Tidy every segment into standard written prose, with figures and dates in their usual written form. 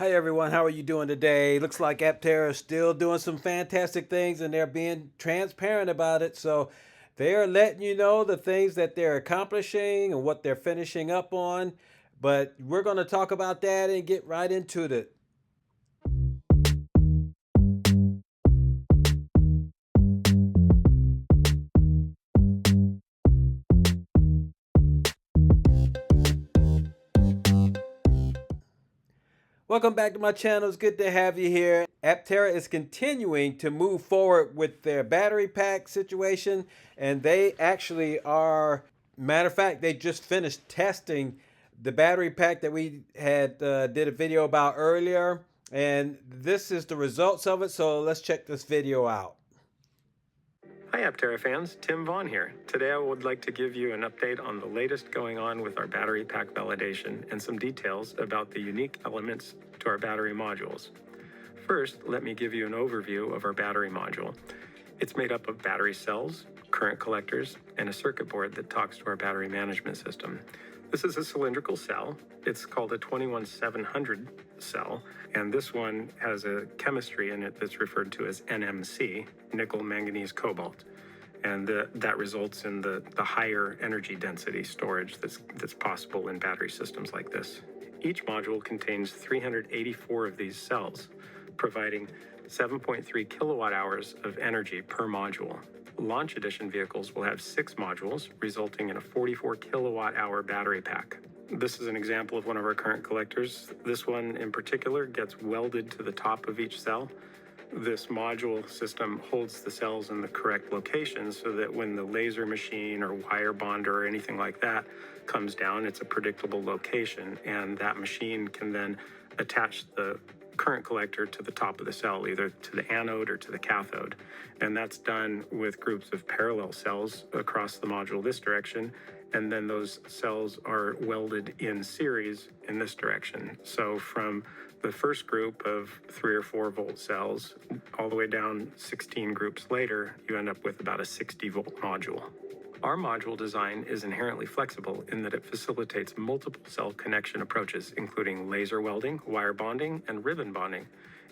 Hi everyone, how are you doing today? Looks like Aptera is still doing some fantastic things and they're being transparent about it. So they're letting you know the things that they're accomplishing and what they're finishing up on. But we're going to talk about that and get right into it. Welcome back to my channel. It's good to have you here. Aptera is continuing to move forward with their battery pack situation, and they actually are, matter of fact, they just finished testing the battery pack that we had did a video about earlier, and this is the results of it. So let's check this video out. Hi Aptera fans, Tim Vaughn here. Today I would like to give you an update on the latest going on with our battery pack validation and some details about the unique elements to our battery modules. First, let me give you an overview of our battery module. It's made up of battery cells, current collectors, and a circuit board that talks to our battery management system. This is a cylindrical cell. It's called a 21700 cell, and this one has a chemistry in it that's referred to as NMC, nickel, manganese, cobalt. And that results in the higher energy density storage that's possible in battery systems like this. Each module contains 384 of these cells, providing 7.3 kilowatt hours of energy per module. Launch edition vehicles will have 6 modules, resulting in a 44 kilowatt hour battery pack. This is an example of one of our current collectors. This one in particular gets welded to the top of each cell. This module system holds the cells in the correct location so that when the laser machine or wire bonder or anything like that comes down, it's a predictable location, and that machine can then attach the current collector to the top of the cell, either to the anode or to the cathode. And that's done with groups of parallel cells across the module this direction, and then those cells are welded in series in this direction. So from the first group of 3 or 4 volt cells all the way down 16 groups later, you end up with about a 60 volt module. Our module design is inherently flexible in that it facilitates multiple cell connection approaches, including laser welding, wire bonding, and ribbon bonding.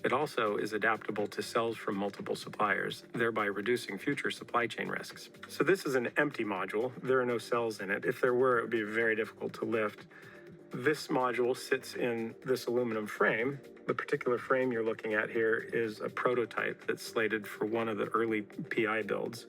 It also is adaptable to cells from multiple suppliers, thereby reducing future supply chain risks. So this is an empty module. There are no cells in it. If there were, it would be very difficult to lift. This module sits in this aluminum frame. The particular frame you're looking at here is a prototype that's slated for one of the early PI builds.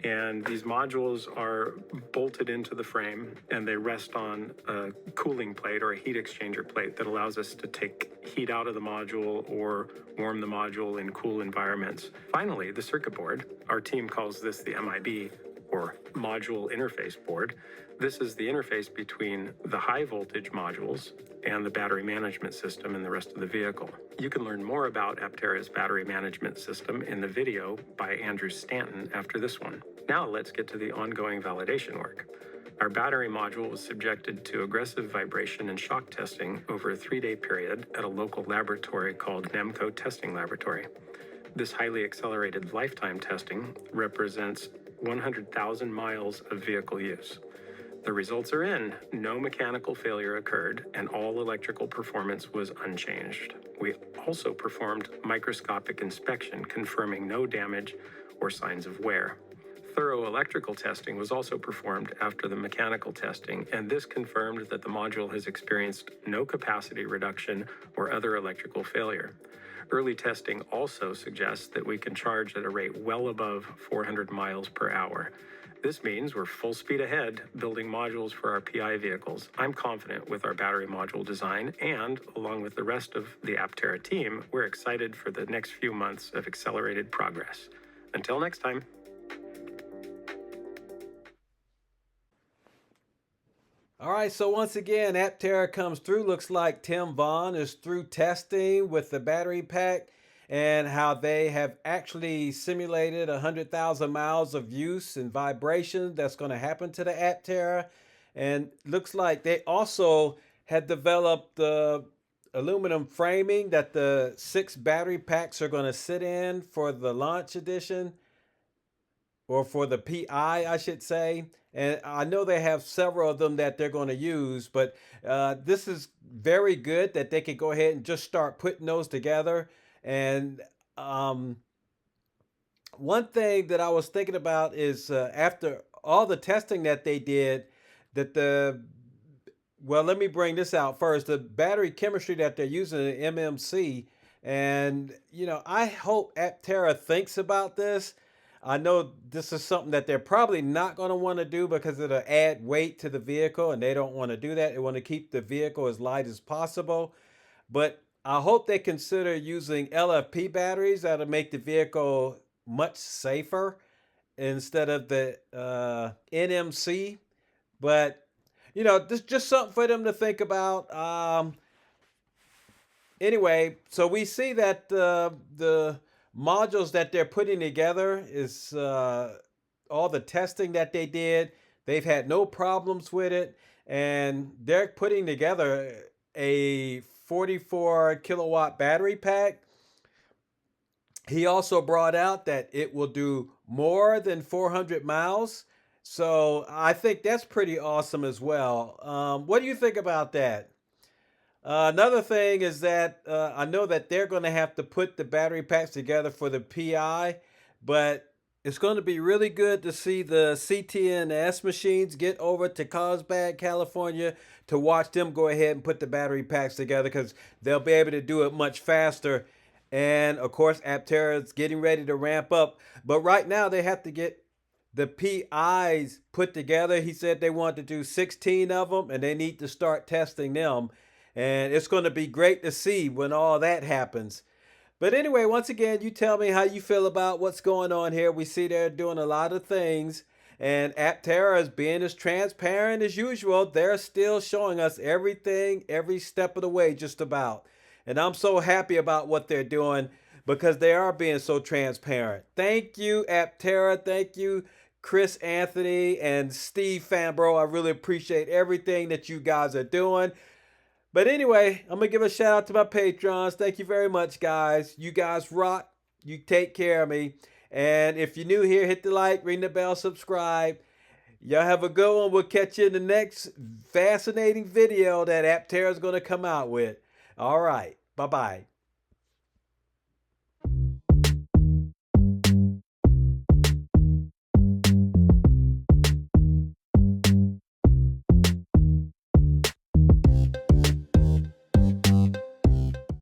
And these modules are bolted into the frame, and they rest on a cooling plate or a heat exchanger plate that allows us to take heat out of the module or warm the module in cool environments. Finally, the circuit board. Our team calls this the MIB, or Module Interface Board. This is the interface between the high voltage modules and the battery management system and the rest of the vehicle. You can learn more about Aptera's battery management system in the video by Andrew Stanton after this one. Now let's get to the ongoing validation work. Our battery module was subjected to aggressive vibration and shock testing over a 3-day period at a local laboratory called NEMCO Testing Laboratory. This highly accelerated lifetime testing represents 100,000 miles of vehicle use. The results are in. No mechanical failure occurred, and all electrical performance was unchanged. We also performed microscopic inspection, confirming no damage or signs of wear. Thorough electrical testing was also performed after the mechanical testing, and this confirmed that the module has experienced no capacity reduction or other electrical failure. Early testing also suggests that we can charge at a rate well above 400 miles per hour. This means we're full speed ahead building modules for our PI vehicles. I'm confident with our battery module design, and along with the rest of the Aptera team, we're excited for the next few months of accelerated progress. Until next time. All right, so once again, Aptera comes through. Looks like Tim Vaughn is through testing with the battery pack and how they have actually simulated 100,000 miles of use and vibration that's going to happen to the Aptera. And looks like they also had developed the aluminum framing that the 6 battery packs are going to sit in for the launch edition. or for the PI, I should say. And I know they have several of them that they're going to use, but this is very good that they can go ahead and just start putting those together. And um, one thing that I was thinking about is after all the testing that they did, that well, let me bring this out first. The battery chemistry that they're using in MMC, and I hope Aptera thinks about this. I know this is something that they're probably not going to want to do because it'll add weight to the vehicle, and they don't want to do that. They want to keep the vehicle as light as possible. But I hope they consider using LFP batteries that'll make the vehicle much safer instead of the NMC. But this is just something for them to think about. Anyway, so we see that the modules that they're putting together is all the testing that they did. They've had no problems with it, and they're putting together a 44 kilowatt battery pack. He also brought out that it will do more than 400 miles. So I think that's pretty awesome as well. What do you think about that? Another thing is that I know that they're going to have to put the battery packs together for the PI, but it's going to be really good to see the CTNS machines get over to Carlsbad, California, to watch them go ahead and put the battery packs together because they'll be able to do it much faster. And of course, Aptera is getting ready to ramp up, but right now they have to get the PIs put together. He said they want to do 16 of them, and they need to start testing them. And it's going to be great to see when all that happens. But anyway, once again, you tell me how you feel about what's going on here. We see they're doing a lot of things. And Aptera is being as transparent as usual. They're still showing us everything, every step of the way, just about. And I'm so happy about what they're doing because they are being so transparent. Thank you, Aptera. Thank you, Chris Anthony and Steve Fambro. I really appreciate everything that you guys are doing. But anyway, I'm going to give a shout out to my patrons. Thank you very much, guys. You guys rock. You take care of me. And if you're new here, hit the like, ring the bell, subscribe. Y'all have a good one. We'll catch you in the next fascinating video that Aptera is going to come out with. All right. Bye-bye.